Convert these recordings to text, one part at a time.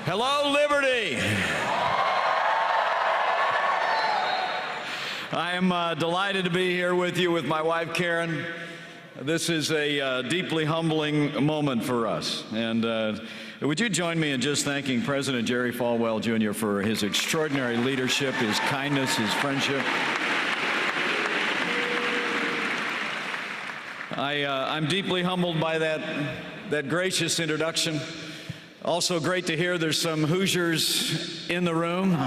Hello, Liberty. I am delighted to be here with you with my wife, Karen. This is a deeply humbling moment for us. And would you join me in just thanking President Jerry Falwell, Jr. for his extraordinary leadership, his kindness, his friendship. I'm deeply humbled by that gracious introduction. Also great to hear there's some Hoosiers in the room.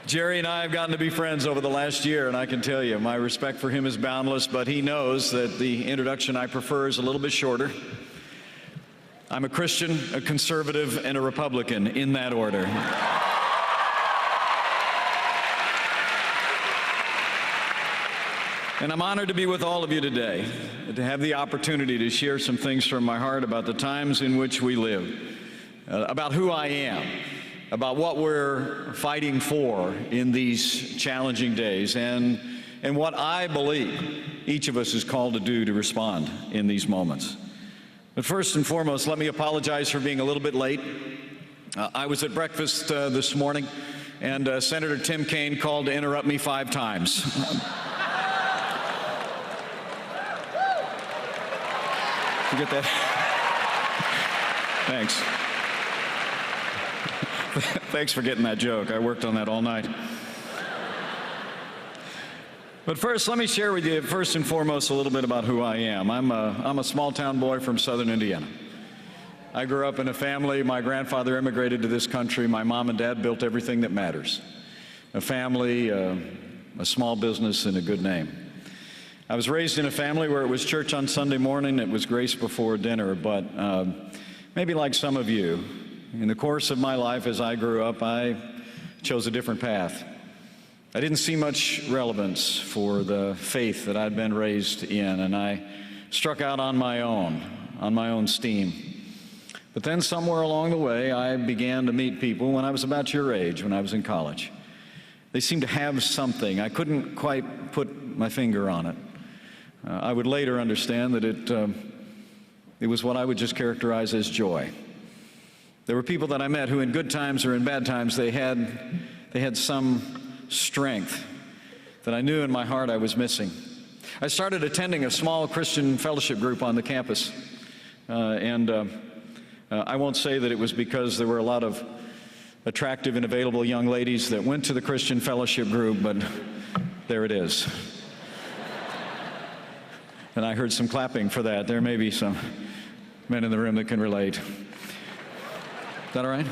Jerry and I have gotten to be friends over the last year, and I can tell you my respect for him is boundless, but he knows that the introduction I prefer is a little bit shorter. I'm a Christian, a conservative, and a Republican in that order. And I'm honored to be with all of you today, to have the opportunity to share some things from my heart about the times in which we live, about who I am, about what we're fighting for in these challenging days, and what I believe each of us is called to do to respond in these moments. But first and foremost, let me apologize for being a little bit late. I was at breakfast this morning, and Senator Tim Kaine called to interrupt me 5 times. You get that? Thanks. Thanks for getting that joke. I worked on that all night. But first, let me share with you, first and foremost, a little bit about who I am. I'm a small-town boy from southern Indiana. I grew up in a family. My grandfather immigrated to this country. My mom and dad built everything that matters. A family, a small business, and a good name. I was raised in a family where it was church on Sunday morning, it was grace before dinner, but maybe like some of you, in the course of my life as I grew up, I chose a different path. I didn't see much relevance for the faith that I'd been raised in, and I struck out on my own steam. But then somewhere along the way, I began to meet people when I was about your age, when I was in college. They seemed to have something. I couldn't quite put my finger on it. I would later understand that it was what I would just characterize as joy. There were people that I met who in good times or in bad times, they had some strength that I knew in my heart I was missing. I started attending a small Christian fellowship group on the campus, and I won't say that it was because there were a lot of attractive and available young ladies that went to the Christian fellowship group, but there it is. And I heard some clapping for that. There may be some men in the room that can relate. Is that all right?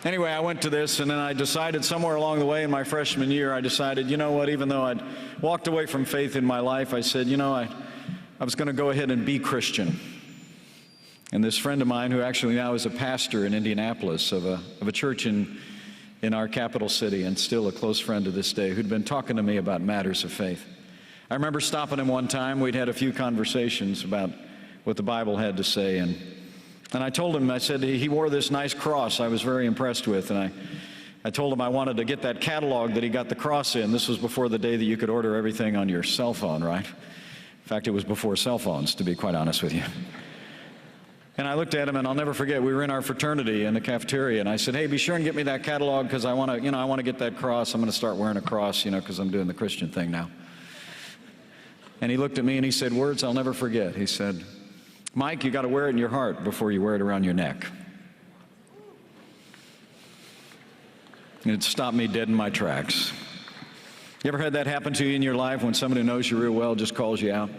Anyway, I went to this, and then I decided somewhere along the way in my freshman year, I decided, you know what, even though I'd walked away from faith in my life, I said, you know, I was going to go ahead and be Christian. And this friend of mine, who actually now is a pastor in Indianapolis of a church in our capital city, and still a close friend to this day, who'd been talking to me about matters of faith. I remember stopping him one time. We'd had a few conversations about what the Bible had to say, and I told him, I said, he wore this nice cross I was very impressed with, and I told him I wanted to get that catalog that he got the cross in. This was before the day that you could order everything on your cell phone, right? In fact, it was before cell phones, to be quite honest with you. And I looked at him, and I'll never forget, we were in our fraternity in the cafeteria, and I said, hey, be sure and get me that catalog, because I want to get that cross. I'm going to start wearing a cross, because I'm doing the Christian thing now. And he looked at me and he said words I'll never forget. He said, Mike, you got to wear it in your heart before you wear it around your neck. And it stopped me dead in my tracks. You ever had that happen to you in your life when somebody who knows you real well just calls you out?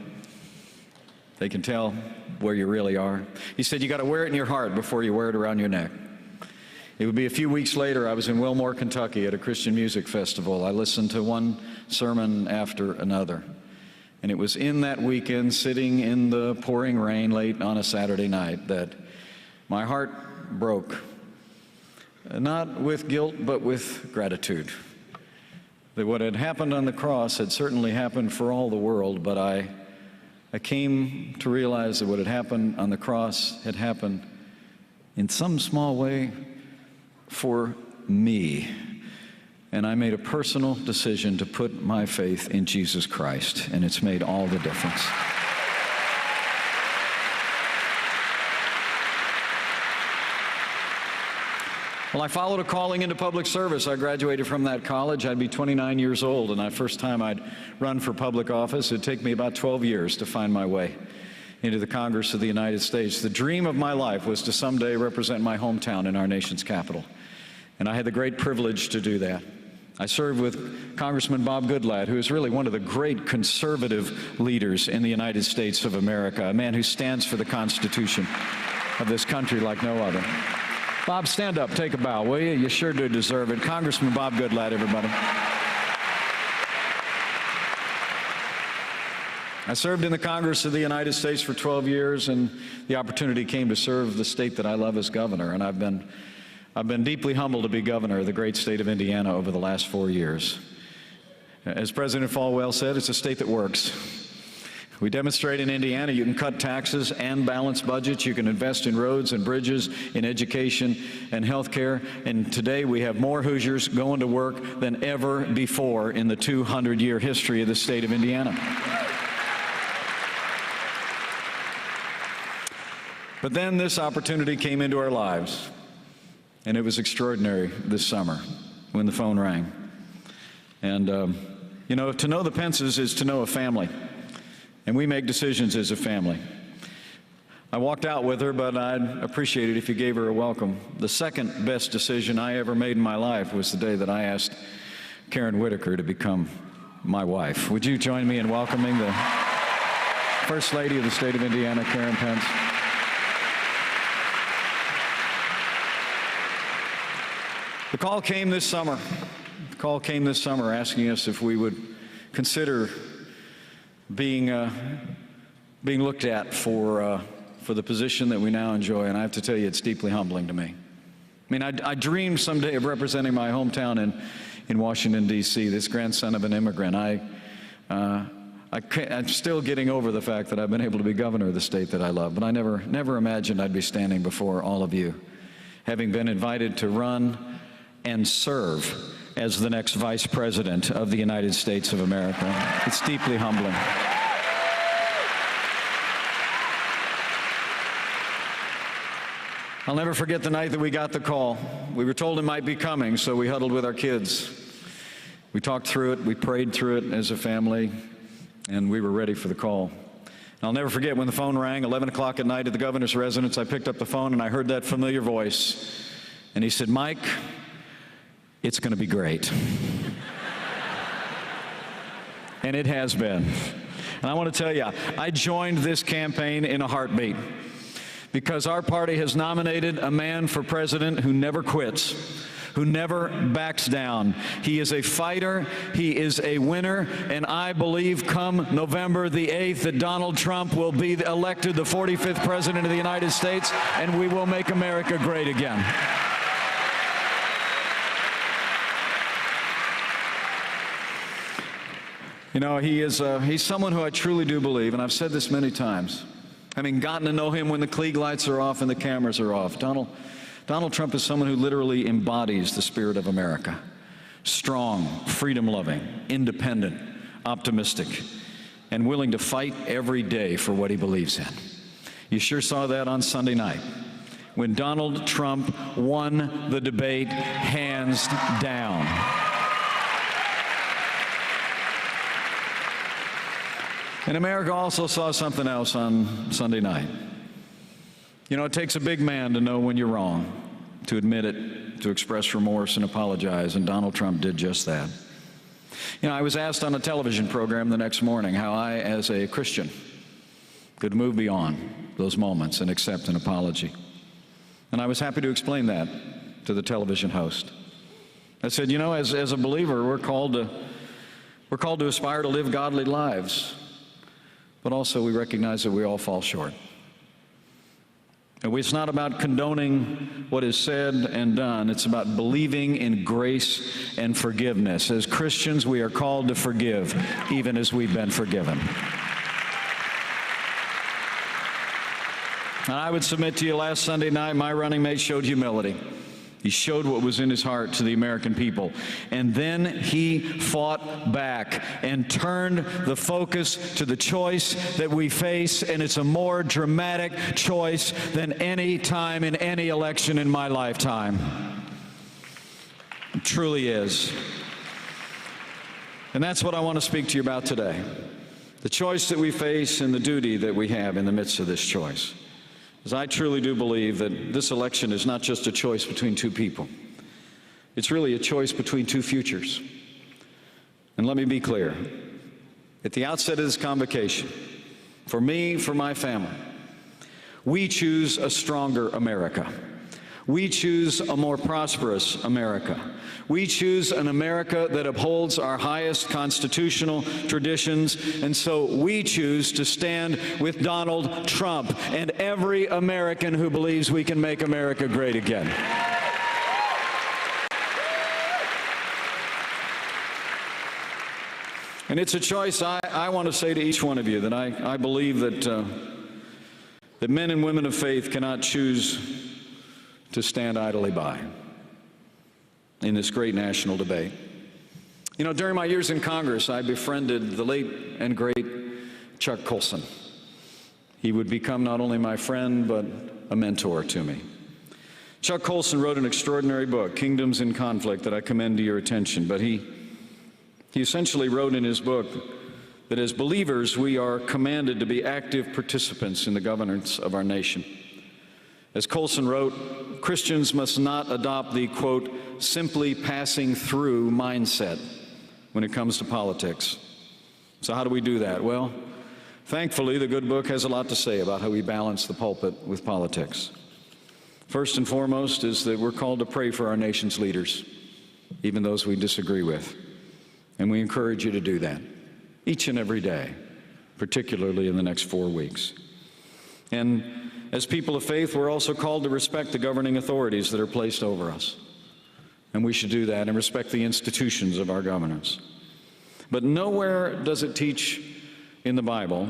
They can tell where you really are. He said, you got to wear it in your heart before you wear it around your neck. It would be a few weeks later, I was in Wilmore, Kentucky at a Christian music festival. I listened to one sermon after another. And it was in that weekend, sitting in the pouring rain late on a Saturday night, that my heart broke. Not with guilt, but with gratitude. That what had happened on the cross had certainly happened for all the world, but I came to realize that what had happened on the cross had happened in some small way for me. And I made a personal decision to put my faith in Jesus Christ, and it's made all the difference. Well, I followed a calling into public service. I graduated from that college. I'd be 29 years old, and the first time I'd run for public office, it'd take me about 12 years to find my way into the Congress of the United States. The dream of my life was to someday represent my hometown in our nation's capital, and I had the great privilege to do that. I served with Congressman Bob Goodlatte, who is really one of the great conservative leaders in the United States of America, a man who stands for the Constitution of this country like no other. Bob, stand up, take a bow, will you? You sure do deserve it. Congressman Bob Goodlatte, everybody. I served in the Congress of the United States for 12 years, and the opportunity came to serve the state that I love as governor, and I've been deeply humbled to be governor of the great state of Indiana over the last 4 years. As President Falwell said, it's a state that works. We demonstrate in Indiana you can cut taxes and balance budgets. You can invest in roads and bridges, in education and health care. And today we have more Hoosiers going to work than ever before in the 200-year history of the state of Indiana. But then this opportunity came into our lives, and it was extraordinary this summer when the phone rang. And, you know, to know the Pences is to know a family. And we make decisions as a family. I walked out with her, but I'd appreciate it if you gave her a welcome. The second best decision I ever made in my life was the day that I asked Karen Whitaker to become my wife. Would you join me in welcoming the First Lady of the state of Indiana, Karen Pence? The call came this summer. The call came this summer asking us if we would consider being looked at for the position that we now enjoy, and I have to tell you, it's deeply humbling to me. I mean, I dreamed someday of representing my hometown in Washington, D.C., this grandson of an immigrant. I'm still getting over the fact that I've been able to be governor of the state that I love, but I never imagined I'd be standing before all of you, having been invited to run and serve as the next Vice President of the United States of America. It's deeply humbling. I'll never forget the night that we got the call. We were told it might be coming, so we huddled with our kids. We talked through it, we prayed through it as a family, and we were ready for the call. And I'll never forget when the phone rang, 11 o'clock at night at the governor's residence. I picked up the phone and I heard that familiar voice. And he said, "Mike, it's going to be great." And it has been. And I want to tell you, I joined this campaign in a heartbeat because our party has nominated a man for president who never quits, who never backs down. He is a fighter, he is a winner, and I believe come November the 8th that Donald Trump will be elected the 45th president of the United States, and we will make America great again. You know, he's someone who I truly do believe, and I've said this many times, having gotten to know him when the Klieg lights are off and the cameras are off. Donald Trump is someone who literally embodies the spirit of America. Strong, freedom-loving, independent, optimistic, and willing to fight every day for what he believes in. You sure saw that on Sunday night when Donald Trump won the debate hands down. And America also saw something else on Sunday night. You know, it takes a big man to know when you're wrong, to admit it, to express remorse and apologize, and Donald Trump did just that. You know, I was asked on a television program the next morning how I, as a Christian, could move beyond those moments and accept an apology. And I was happy to explain that to the television host. I said, you know, as a believer, we're called to aspire to live godly lives. But also we recognize that we all fall short. And it's not about condoning what is said and done. It's about believing in grace and forgiveness. As Christians, we are called to forgive, even as we've been forgiven. And I would submit to you, last Sunday night, my running mate showed humility. He showed what was in his heart to the American people. And then he fought back and turned the focus to the choice that we face, and it's a more dramatic choice than any time in any election in my lifetime. It truly is. And that's what I want to speak to you about today. The choice that we face and the duty that we have in the midst of this choice. Because I truly do believe that this election is not just a choice between two people. It's really a choice between two futures. And let me be clear. At the outset of this convocation, for me, for my family, we choose a stronger America. We choose a more prosperous America. We choose an America that upholds our highest constitutional traditions, and so we choose to stand with Donald Trump and every American who believes we can make America great again. And it's a choice I want to say to each one of you that I believe that men and women of faith cannot choose to stand idly by in this great national debate. You know, during my years in Congress, I befriended the late and great Chuck Colson. He would become not only my friend, but a mentor to me. Chuck Colson wrote an extraordinary book, Kingdoms in Conflict, that I commend to your attention. But he essentially wrote in his book that as believers, we are commanded to be active participants in the governance of our nation. As Colson wrote, Christians must not adopt the, quote, simply passing through mindset when it comes to politics. So how do we do that? Well, thankfully, the good book has a lot to say about how we balance the pulpit with politics. First and foremost is that we're called to pray for our nation's leaders, even those we disagree with. And we encourage you to do that each and every day, particularly in the next 4 weeks. And as people of faith, we're also called to respect the governing authorities that are placed over us. And we should do that and respect the institutions of our governance. But nowhere does it teach in the Bible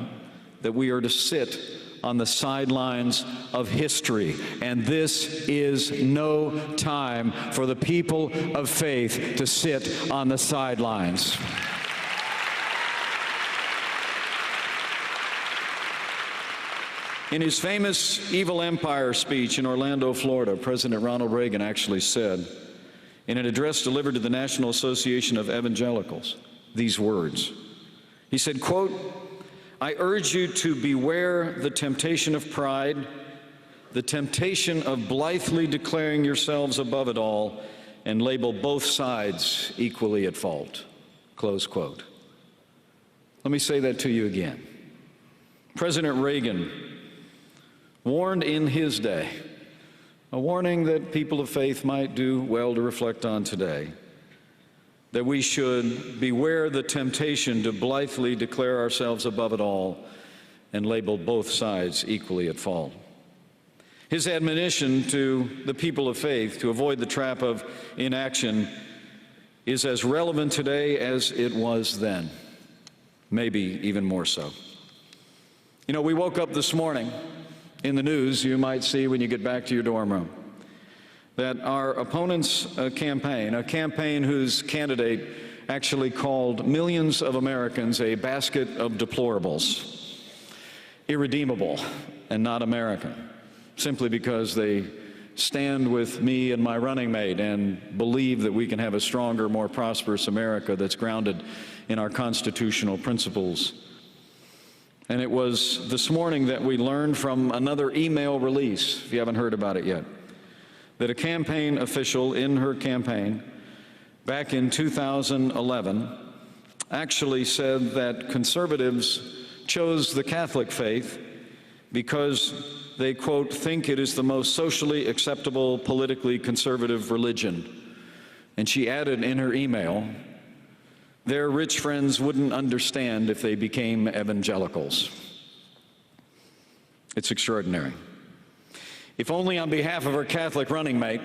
that we are to sit on the sidelines of history. And this is no time for the people of faith to sit on the sidelines. In his famous Evil Empire speech in Orlando, Florida, President Ronald Reagan actually said, in an address delivered to the National Association of Evangelicals, these words. He said, quote, I urge you to beware the temptation of pride, the temptation of blithely declaring yourselves above it all, and label both sides equally at fault, close quote. Let me say that to you again. President Reagan warned in his day, a warning that people of faith might do well to reflect on today, that we should beware the temptation to blithely declare ourselves above it all and label both sides equally at fault. His admonition to the people of faith to avoid the trap of inaction is as relevant today as it was then, maybe even more so. You know, we woke up this morning. In the news, you might see when you get back to your dorm room, that our opponent's campaign, a campaign whose candidate actually called millions of Americans a basket of deplorables, irredeemable and not American, simply because they stand with me and my running mate and believe that we can have a stronger, more prosperous America that's grounded in our constitutional principles. And it was this morning that we learned from another email release, if you haven't heard about it yet, that a campaign official in her campaign back in 2011 actually said that conservatives chose the Catholic faith because they, quote, think it is the most socially acceptable, politically conservative religion. And she added in her email, their rich friends wouldn't understand if they became evangelicals. It's extraordinary. If only on behalf of her Catholic running mate,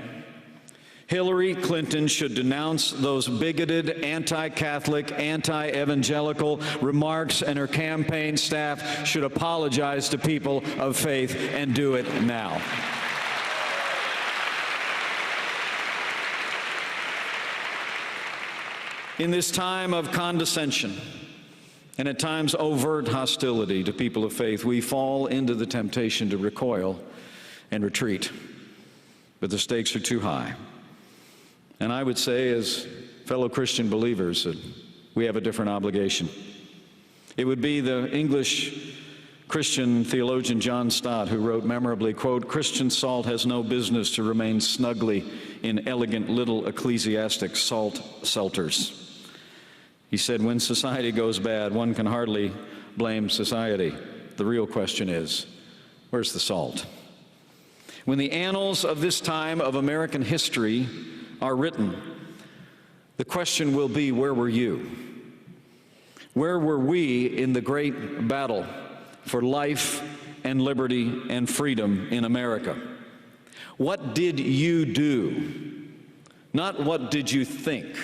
Hillary Clinton should denounce those bigoted, anti-Catholic, anti-evangelical remarks, and her campaign staff should apologize to people of faith and do it now. In this time of condescension and at times overt hostility to people of faith, we fall into the temptation to recoil and retreat, but the stakes are too high. And I would say, as fellow Christian believers, that we have a different obligation. It would be the English Christian theologian John Stott who wrote memorably, quote, "Christian salt has no business to remain snugly in elegant little ecclesiastic salt celters." He said, when society goes bad, one can hardly blame society. The real question is, where's the salt? When the annals of this time of American history are written, the question will be, where were you? Where were we in the great battle for life and liberty and freedom in America? What did you do? Not what did you think?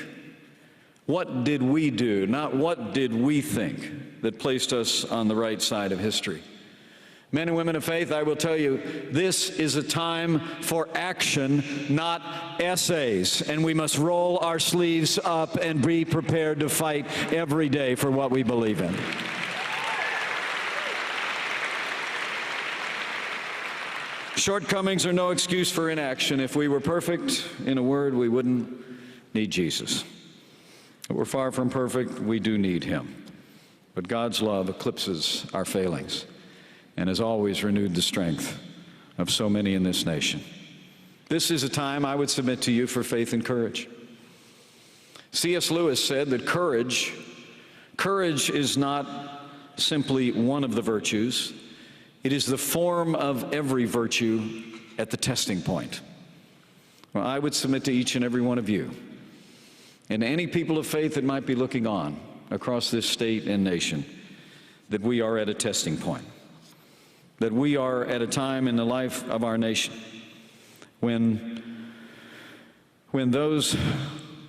What did we do? Not what did we think that placed us on the right side of history? Men and women of faith, I will tell you, this is a time for action, not essays, and we must roll our sleeves up and be prepared to fight every day for what we believe in. Shortcomings are no excuse for inaction. If we were perfect, in a word, we wouldn't need Jesus. But we're far from perfect. We do need him. But God's love eclipses our failings and has always renewed the strength of so many in this nation. This is a time, I would submit to you, for faith and courage. C.S. Lewis said that courage is not simply one of the virtues. It is the form of every virtue at the testing point. Well, I would submit to each and every one of you, and any people of faith that might be looking on across this state and nation, that we are at a testing point, that we are at a time in the life of our nation when those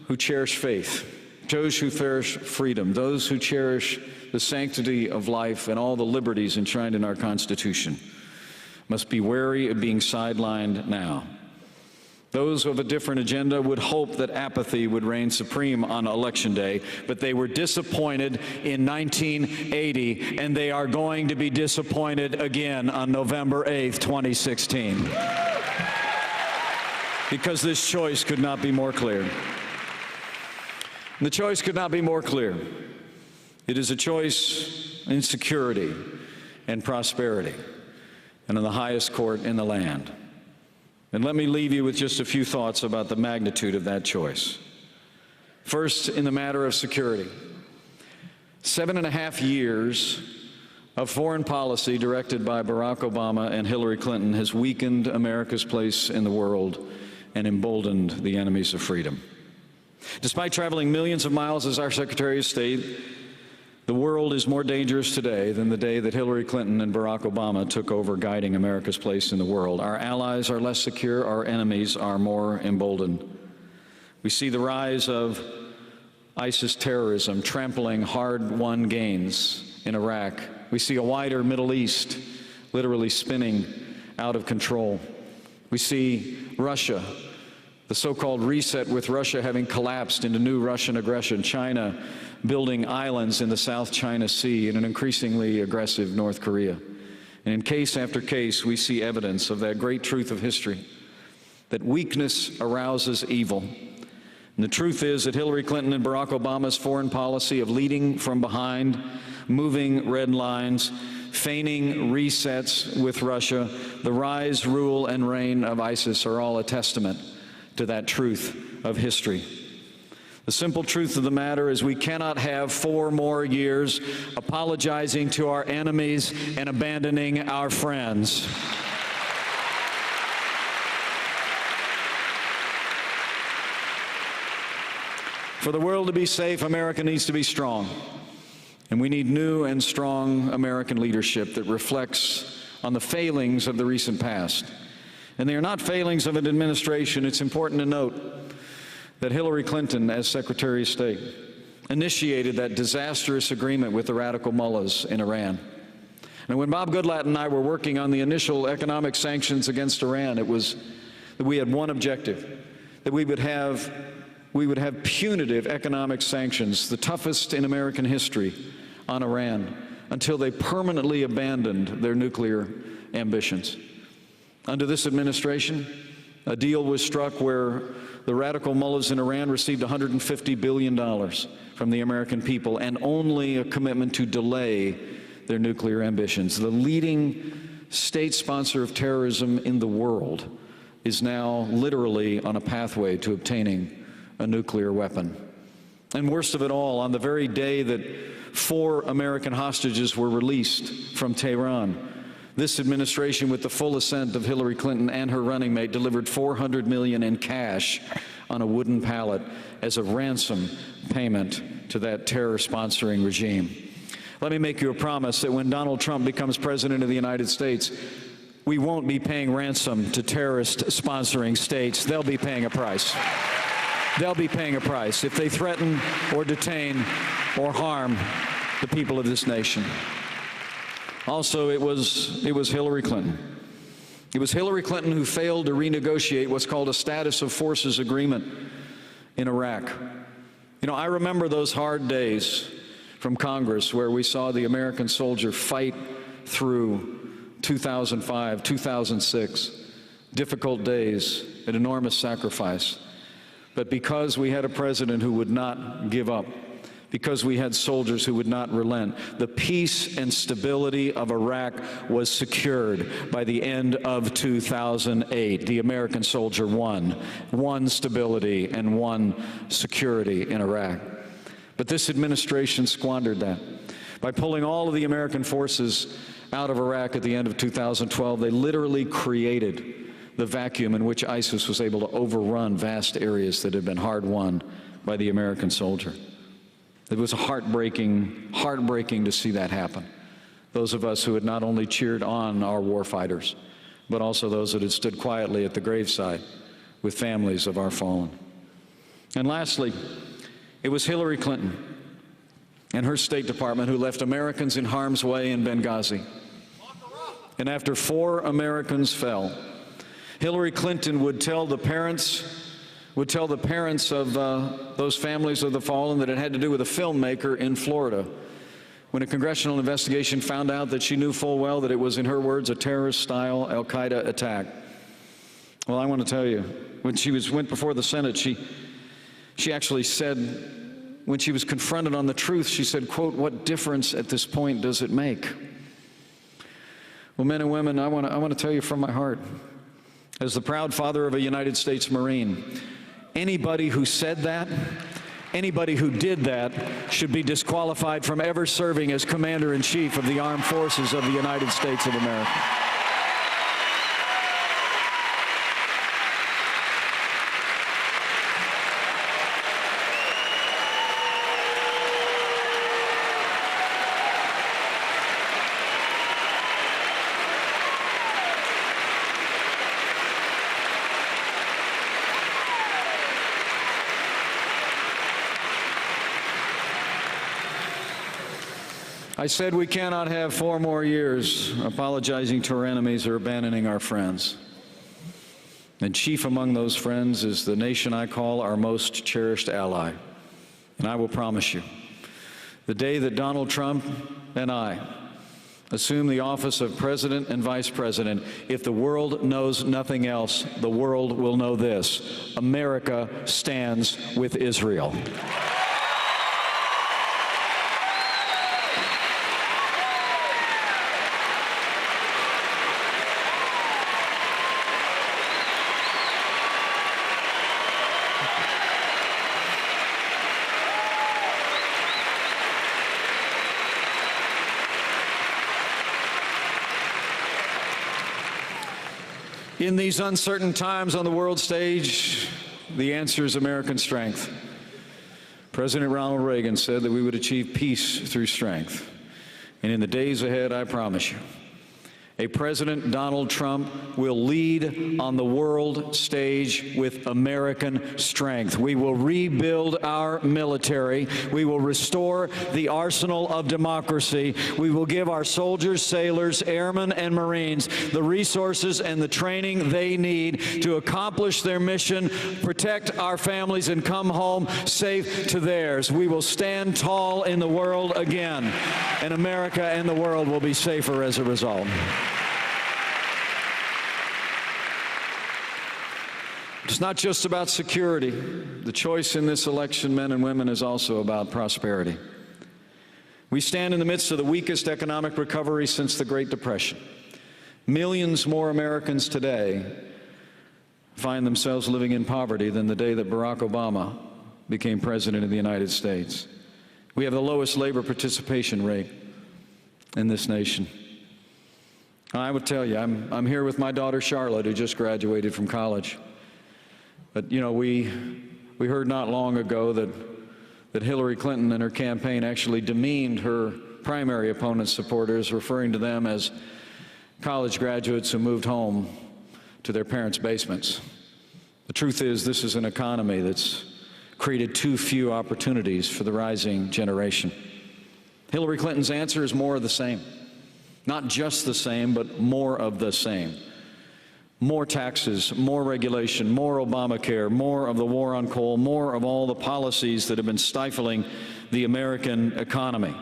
who cherish faith, those who cherish freedom, those who cherish the sanctity of life and all the liberties enshrined in our Constitution must be wary of being sidelined now. Those of a different agenda would hope that apathy would reign supreme on Election Day, but they were disappointed in 1980, and they are going to be disappointed again on November 8th, 2016. Because this choice could not be more clear. The choice could not be more clear. It is a choice in security and prosperity and in the highest court in the land. And let me leave you with just a few thoughts about the magnitude of that choice. First, in the matter of security. 7.5 years of foreign policy directed by Barack Obama and Hillary Clinton has weakened America's place in the world and emboldened the enemies of freedom. Despite traveling millions of miles as our Secretary of State, the world is more dangerous today than the day that Hillary Clinton and Barack Obama took over guiding America's place in the world. Our allies are less secure, our enemies are more emboldened. We see the rise of ISIS terrorism trampling hard-won gains in Iraq. We see a wider Middle East literally spinning out of control. We see Russia, the so-called reset with Russia having collapsed into new Russian aggression, China building islands in the South China Sea, and an increasingly aggressive North Korea. And in case after case, we see evidence of that great truth of history, that weakness arouses evil. And the truth is that Hillary Clinton and Barack Obama's foreign policy of leading from behind, moving red lines, feigning resets with Russia, the rise, rule, and reign of ISIS are all a testament to that truth of history. The simple truth of the matter is we cannot have 4 more years apologizing to our enemies and abandoning our friends. For the world to be safe, America needs to be strong. And we need new and strong American leadership that reflects on the failings of the recent past. And they are not failings of an administration. It's important to note that Hillary Clinton, as Secretary of State, initiated that disastrous agreement with the radical mullahs in Iran. And when Bob Goodlatte and I were working on the initial economic sanctions against Iran, it was that we had one objective, that we would have punitive economic sanctions, the toughest in American history, on Iran, until they permanently abandoned their nuclear ambitions. Under this administration, A deal was struck where the radical mullahs in Iran received $150 billion from the American people and only a commitment to delay their nuclear ambitions. The leading state sponsor of terrorism in the world is now literally on a pathway to obtaining a nuclear weapon. And worst of it all, on the very day that 4 American hostages were released from Tehran, this administration, with the full assent of Hillary Clinton and her running mate, delivered $400 million in cash on a wooden pallet as a ransom payment to that terror-sponsoring regime. Let me make you a promise that when Donald Trump becomes president of the United States, we won't be paying ransom to terrorist-sponsoring states. They'll be paying a price. They'll be paying a price if they threaten or detain or harm the people of this nation. Also, it was Hillary Clinton. It was Hillary Clinton who failed to renegotiate what's called a status of forces agreement in Iraq. You know, I remember those hard days from Congress where we saw the American soldier fight through 2005, 2006, difficult days, an enormous sacrifice. But because we had a president who would not give up, because we had soldiers who would not relent, the peace and stability of Iraq was secured by the end of 2008. The American soldier won stability and won security in Iraq. But this administration squandered that. By pulling all of the American forces out of Iraq at the end of 2012, they literally created the vacuum in which ISIS was able to overrun vast areas that had been hard won by the American soldier. It was heartbreaking to see that happen. Those of us who had not only cheered on our warfighters, but also those that had stood quietly at the graveside with families of our fallen. And lastly, it was Hillary Clinton and her State Department who left Americans in harm's way in Benghazi. And after 4 Americans fell, Hillary Clinton would tell the parents of those families of the fallen that it had to do with a filmmaker in Florida. When a congressional investigation found out that she knew full well that it was, in her words, a terrorist-style al-Qaeda attack. Well, I want to tell you, when she went before the Senate, she actually said, when she was confronted on the truth, she said, quote, "What difference at this point does it make?" Well, men and women, I want to tell you from my heart, as the proud father of a United States Marine, anybody who said that, anybody who did that, should be disqualified from ever serving as Commander-in-Chief of the Armed Forces of the United States of America. I said we cannot have 4 more years apologizing to our enemies or abandoning our friends. And chief among those friends is the nation I call our most cherished ally. And I will promise you, the day that Donald Trump and I assume the office of President and Vice President, if the world knows nothing else, the world will know this: America stands with Israel. In these uncertain times on the world stage, the answer is American strength. President Ronald Reagan said that we would achieve peace through strength. And in the days ahead, I promise you, a President Donald Trump will lead on the world stage with American strength. We will rebuild our military. We will restore the arsenal of democracy. We will give our soldiers, sailors, airmen, and Marines the resources and the training they need to accomplish their mission, protect our families, and come home safe to theirs. We will stand tall in the world again, and America and the world will be safer as a result. It's not just about security. The choice in this election, men and women, is also about prosperity. We stand in the midst of the weakest economic recovery since the Great Depression. Millions more Americans today find themselves living in poverty than the day that Barack Obama became president of the United States. We have the lowest labor participation rate in this nation. I would tell you, I'm here with my daughter Charlotte, who just graduated from college. But, you know, we heard not long ago that Hillary Clinton and her campaign actually demeaned her primary opponent's supporters, referring to them as college graduates who moved home to their parents' basements. The truth is, this is an economy that's created too few opportunities for the rising generation. Hillary Clinton's answer is more of the same. Not just the same, but more of the same. More taxes, more regulation, more Obamacare, more of the war on coal, more of all the policies that have been stifling the American economy.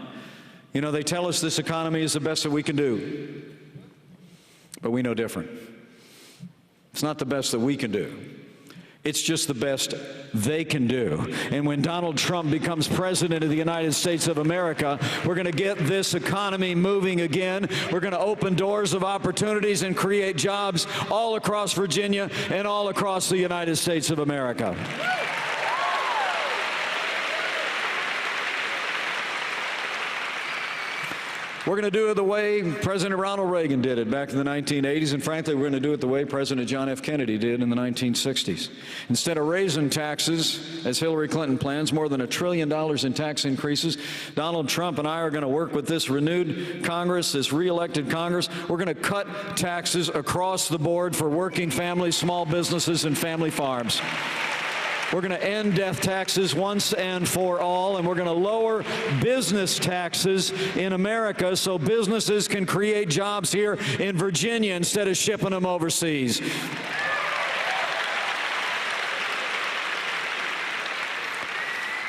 You know, they tell us this economy is the best that we can do, but we know different. It's not the best that we can do. It's just the best they can do. And when Donald Trump becomes president of the United States of America, we're going to get this economy moving again. We're going to open doors of opportunities and create jobs all across Virginia and all across the United States of America. We're going to do it the way President Ronald Reagan did it back in the 1980s, and frankly, we're going to do it the way President John F. Kennedy did in the 1960s. Instead of raising taxes, as Hillary Clinton plans, more than $1 trillion in tax increases, Donald Trump and I are going to work with this renewed Congress, this re-elected Congress. We're going to cut taxes across the board for working families, small businesses, and family farms. We're going to end death taxes once and for all, and we're going to lower business taxes in America so businesses can create jobs here in Virginia instead of shipping them overseas.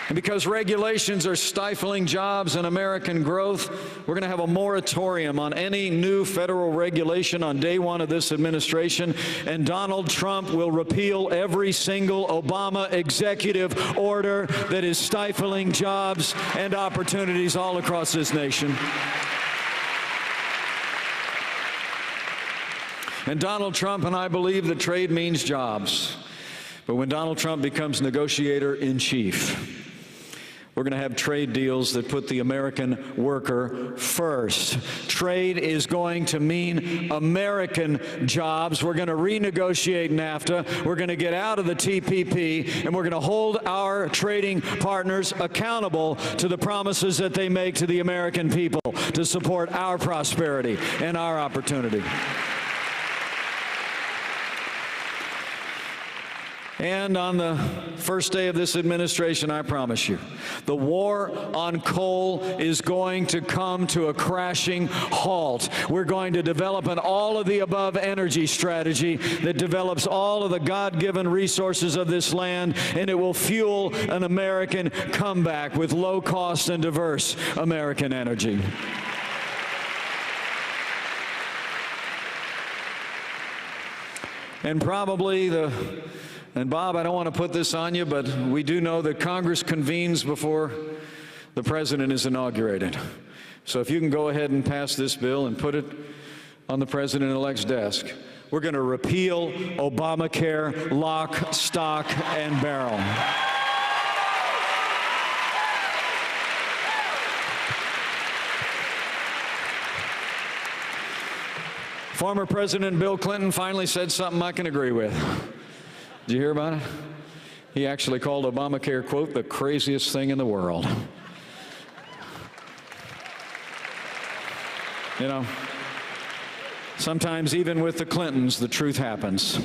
And because regulations are stifling jobs and American growth, we're going to have a moratorium on any new federal regulation on day one of this administration, and Donald Trump will repeal every single Obama executive order that is stifling jobs and opportunities all across this nation. And Donald Trump and I believe that trade means jobs. But when Donald Trump becomes negotiator-in-chief, we're going to have trade deals that put the American worker first. Trade is going to mean American jobs. We're going to renegotiate NAFTA. We're going to get out of the TPP, and we're going to hold our trading partners accountable to the promises that they make to the American people to support our prosperity and our opportunity. And on the first day of this administration, I promise you, the war on coal is going to come to a crashing halt. We're going to develop an all-of-the-above energy strategy that develops all of the God-given resources of this land, and it will fuel an American comeback with low-cost and diverse American energy. And probably and Bob, I don't want to put this on you, but we do know that Congress convenes before the president is inaugurated. So if you can go ahead and pass this bill and put it on the president-elect's desk, we're going to repeal Obamacare, lock, stock, and barrel. Former President Bill Clinton finally said something I can agree with. Did you hear about it? He actually called Obamacare, quote, the craziest thing in the world. You know, sometimes even with the Clintons, the truth happens.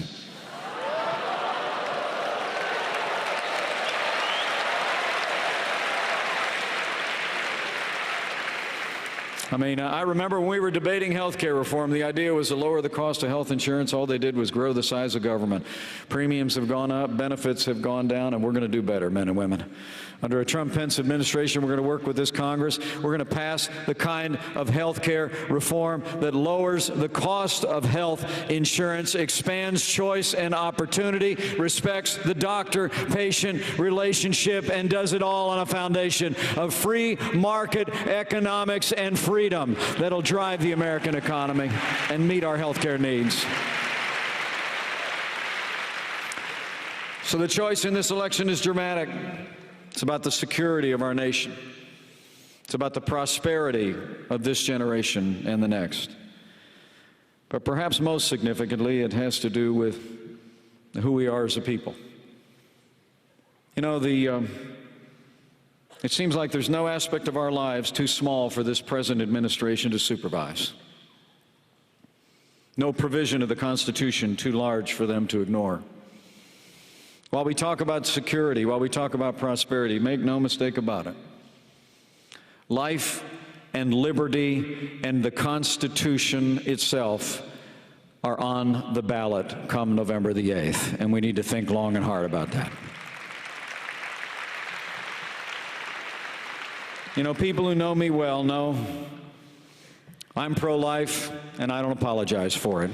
I mean, I remember when we were debating health care reform, the idea was to lower the cost of health insurance. All they did was grow the size of government. Premiums have gone up, benefits have gone down, and we're going to do better, men and women. Under a Trump-Pence administration, we're going to work with this Congress. We're going to pass the kind of health care reform that lowers the cost of health insurance, expands choice and opportunity, respects the doctor-patient relationship, and does it all on a foundation of free market economics and freedom that'll drive the American economy and meet our health care needs. So the choice in this election is dramatic. It's about the security of our nation. It's about the prosperity of this generation and the next. But perhaps most significantly, it has to do with who we are as a people. You know, it seems like there's no aspect of our lives too small for this present administration to supervise. No provision of the Constitution too large for them to ignore. While we talk about security, while we talk about prosperity, make no mistake about it. Life and liberty and the Constitution itself are on the ballot come November the 8th, and we need to think long and hard about that. You know, people who know me well know I'm pro-life, and I don't apologize for it.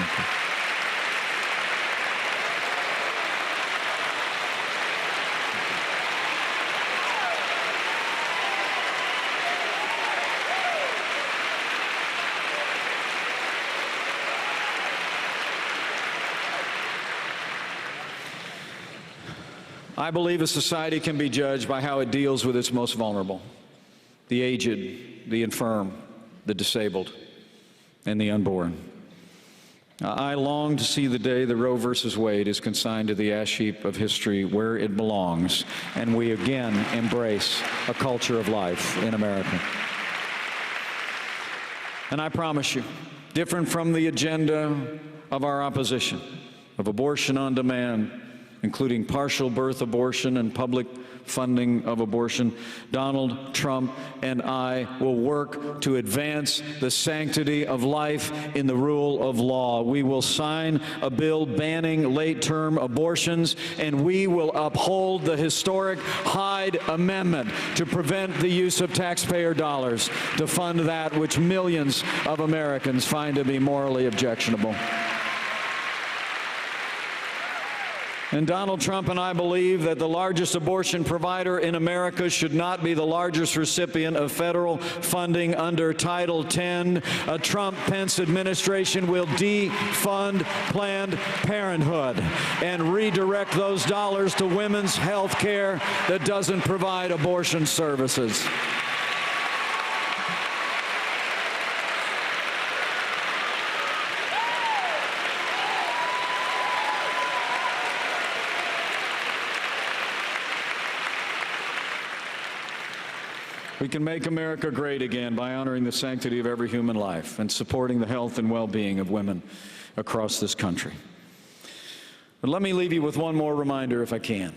Okay. I believe a society can be judged by how it deals with its most vulnerable, the aged, the infirm, the disabled, and the unborn. I long to see the day that Roe versus Wade is consigned to the ash heap of history where it belongs, and we again embrace a culture of life in America. And I promise you, different from the agenda of our opposition, of abortion on demand, including partial birth abortion and public funding of abortion, Donald Trump and I will work to advance the sanctity of life in the rule of law. We will sign a bill banning late-term abortions, and we will uphold the historic Hyde Amendment to prevent the use of taxpayer dollars to fund that which millions of Americans find to be morally objectionable. And Donald Trump and I believe that the largest abortion provider in America should not be the largest recipient of federal funding under Title X. A Trump-Pence administration will defund Planned Parenthood and redirect those dollars to women's health care that doesn't provide abortion services. We can make America great again by honoring the sanctity of every human life and supporting the health and well-being of women across this country. But let me leave you with one more reminder, if I can.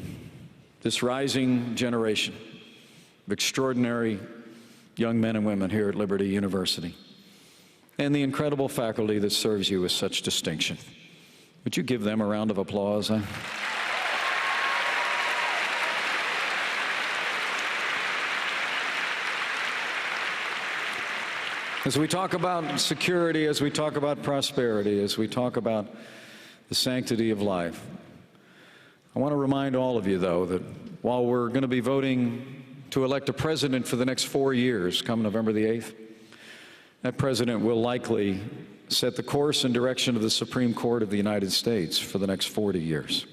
This rising generation of extraordinary young men and women here at Liberty University, and the incredible faculty that serves you with such distinction. Would you give them a round of applause? As we talk about security, as we talk about prosperity, as we talk about the sanctity of life, I want to remind all of you, though, that while we're going to be voting to elect a president for the next 4 years, come November the 8th, that president will likely set the course and direction of the Supreme Court of the United States for the next 40 years.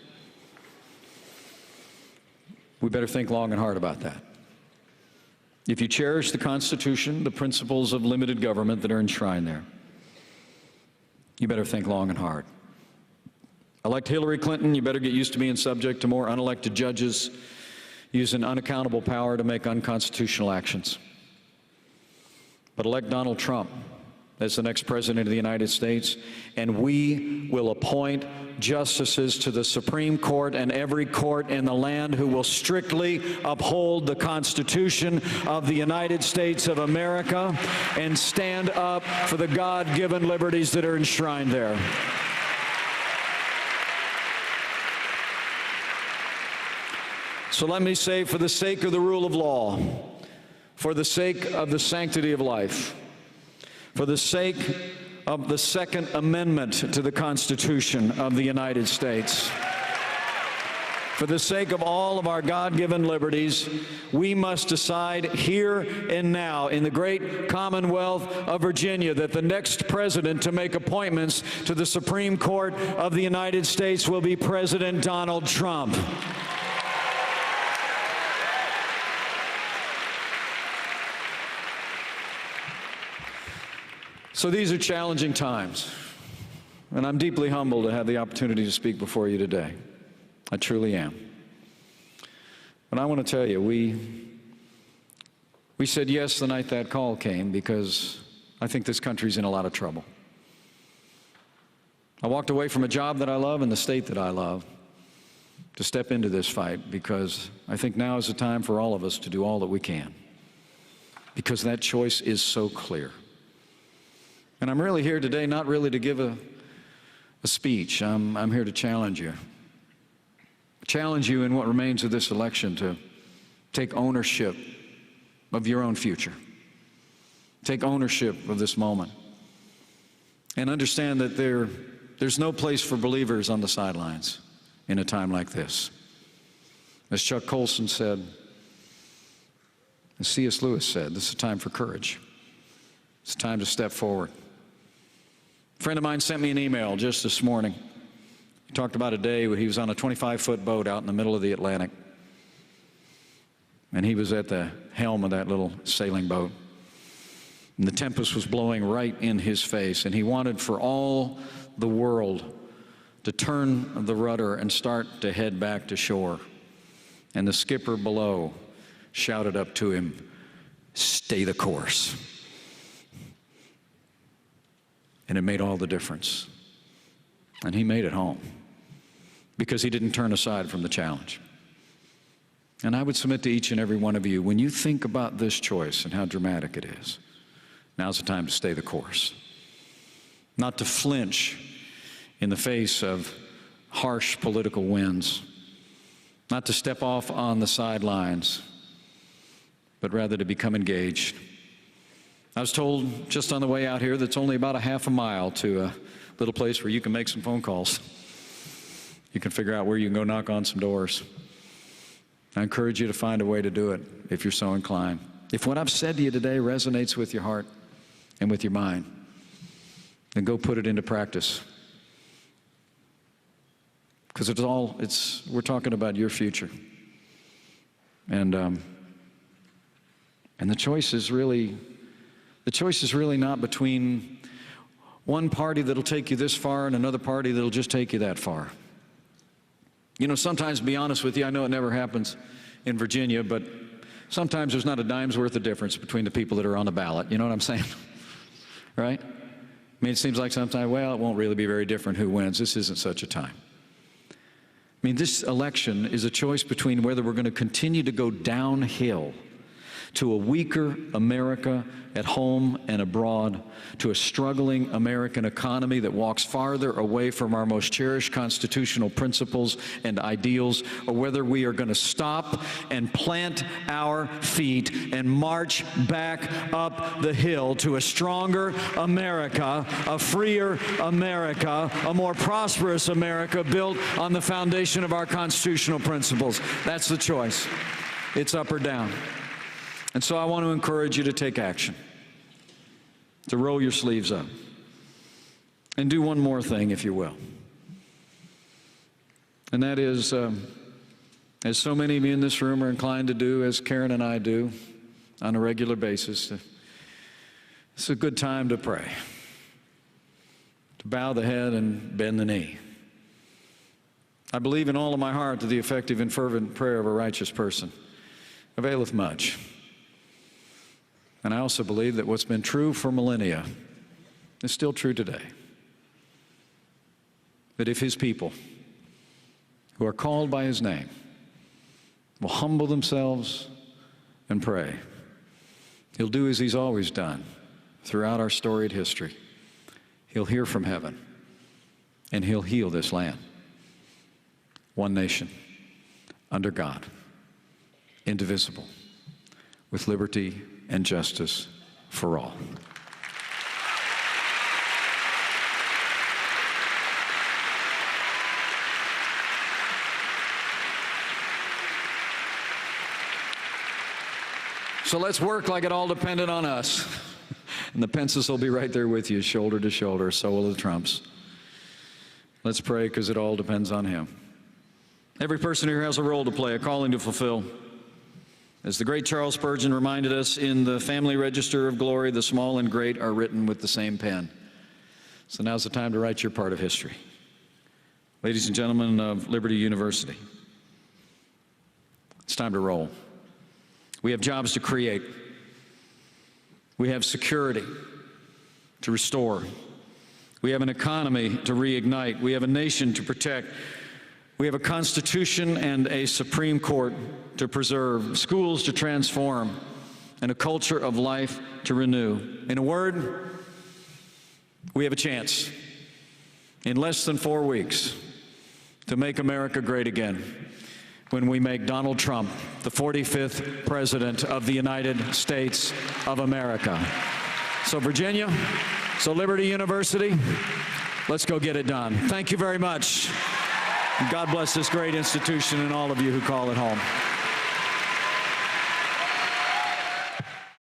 We better think long and hard about that. If you cherish the Constitution, the principles of limited government that are enshrined there, you better think long and hard. Elect Hillary Clinton, you better get used to being subject to more unelected judges using unaccountable power to make unconstitutional actions. But elect Donald Trump, as the next President of the United States, and we will appoint justices to the Supreme Court and every court in the land who will strictly uphold the Constitution of the United States of America and stand up for the God-given liberties that are enshrined there. So let me say, for the sake of the rule of law, for the sake of the sanctity of life, for the sake of the Second Amendment to the Constitution of the United States, for the sake of all of our God-given liberties, we must decide here and now in the great Commonwealth of Virginia that the next president to make appointments to the Supreme Court of the United States will be President Donald Trump. So these are challenging times, and I'm deeply humbled to have the opportunity to speak before you today. I truly am. But I want to tell you, we said yes the night that call came because I think this country's in a lot of trouble. I walked away from a job that I love and the state that I love to step into this fight because I think now is the time for all of us to do all that we can, because that choice is so clear. And I'm really here today not really to give a speech. I'm here to challenge you. Challenge you in what remains of this election to take ownership of your own future. Take ownership of this moment. And understand that there's no place for believers on the sidelines in a time like this. As Chuck Colson said, as C.S. Lewis said, this is a time for courage. It's time to step forward. A friend of mine sent me an email just this morning. He talked about a day when he was on a 25-foot boat out in the middle of the Atlantic. And he was at the helm of that little sailing boat. And the tempest was blowing right in his face. And he wanted for all the world to turn the rudder and start to head back to shore. And the skipper below shouted up to him, "Stay the course." And it made all the difference. And he made it home because he didn't turn aside from the challenge. And I would submit to each and every one of you, when you think about this choice and how dramatic it is, now's the time to stay the course. Not to flinch in the face of harsh political winds. Not to step off on the sidelines, but rather to become engaged. I was told just on the way out here that's only about a half a mile to a little place where you can make some phone calls. You can figure out where you can go knock on some doors. I encourage you to find a way to do it if you're so inclined. If what I've said to you today resonates with your heart and with your mind, then go put it into practice. Because we're talking about your future. And the choice is really not between one party that'll take you this far and another party that'll just take you that far. You know, sometimes, to be honest with you, I know it never happens in Virginia, but sometimes there's not a dime's worth of difference between the people that are on the ballot. You know what I'm saying? Right? I mean, it seems like sometimes, well, it won't really be very different who wins. This isn't such a time. I mean, this election is a choice between whether we're going to continue to go downhill to a weaker America at home and abroad, to a struggling American economy that walks farther away from our most cherished constitutional principles and ideals, or whether we are going to stop and plant our feet and march back up the hill to a stronger America, a freer America, a more prosperous America built on the foundation of our constitutional principles. That's the choice. It's up or down. And so I want to encourage you to take action, to roll your sleeves up, and do one more thing, if you will. And that is, as so many of you in this room are inclined to do, as Karen and I do on a regular basis, it's a good time to pray, to bow the head and bend the knee. I believe in all of my heart that the effective and fervent prayer of a righteous person availeth much. And I also believe that what's been true for millennia is still true today. That if his people, who are called by his name, will humble themselves and pray, he'll do as he's always done throughout our storied history. He'll hear from heaven, and he'll heal this land. One nation, under God, indivisible, with liberty and justice for all. So let's work like it all depended on us. And the Pences will be right there with you, shoulder to shoulder, so will the Trumps. Let's pray, because it all depends on him. Every person here has a role to play, a calling to fulfill. As the great Charles Spurgeon reminded us, in the family register of glory, the small and great are written with the same pen. So now's the time to write your part of history. Ladies and gentlemen of Liberty University, it's time to roll. We have jobs to create. We have security to restore. We have an economy to reignite. We have a nation to protect. We have a Constitution and a Supreme Court to preserve, schools to transform, and a culture of life to renew. In a word, we have a chance in less than 4 weeks to make America great again, when we make Donald Trump the 45th President of the United States of America. So Virginia, so Liberty University, let's go get it done. Thank you very much. God bless this great institution and all of you who call it home.